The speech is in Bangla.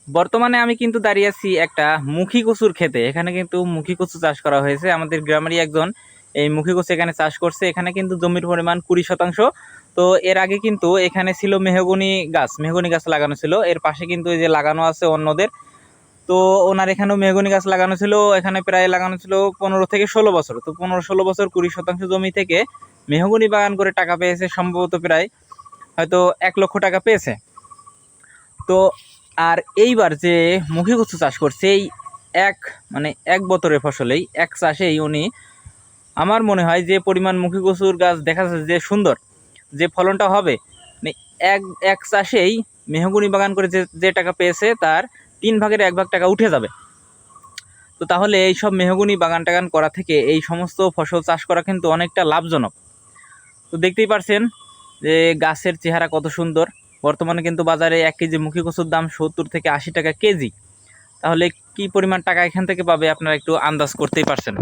বর্তমানে আমি কিন্তু দাঁড়িয়ে আছি একটা মুখী কচুর ক্ষেতে। এখানে কিন্তু মুখী কচু চাষ করা হয়েছে। আমাদের গ্রামেরই একজন এই মুখী কচু এখানে চাষ করছে। এখানে কিন্তু জমির পরিমাণ 20%। তো এর আগে কিন্তু এখানে ছিল মেহগনি গাছ লাগানো ছিল। এর পাশে কিন্তু এই যে লাগানো আছে অন্যদের। তো ওনার এখানেও মেহগনি গাছ লাগানো ছিল। এখানে প্রায় লাগানো ছিল 15 থেকে 16 বছর। তো 15-16 বছর 20% জমি থেকে মেহগনি বাগান করে টাকা পেয়েছে সম্ভবত প্রায় হয়তো 1 লক্ষ টাকা পেয়েছে। তো আর এইবার যে মুখী কচু চাষ করছে এই এক এক বছরের ফসলেই এক চাষেই উনি, আমার মনে হয় যে পরিমাণ মুখী কচুর গাছ দেখা যাচ্ছে যে সুন্দর যে ফলনটা হবে, মানে এক এক চাষেই মেহগনি বাগান করে যে যে টাকা পেয়েছে তার 1/3 টাকা উঠে যাবে। তো তাহলে এই সব মেহগনি বাগান টাগান করা থেকে এই সমস্ত ফসল চাষ করা কিন্তু অনেকটা লাভজনক। তো দেখতেই পারছেন যে গাছের চেহারা কত সুন্দর। বর্তমানে কিন্তু বাজারে 1 কেজি মুখী কচুর দাম 70 থেকে 80 টাকা কেজি। তাহলে কি পরিমাণ টাকা এখান থেকে পাবে আপনারা একটু আন্দাজ করতেই পারছেন।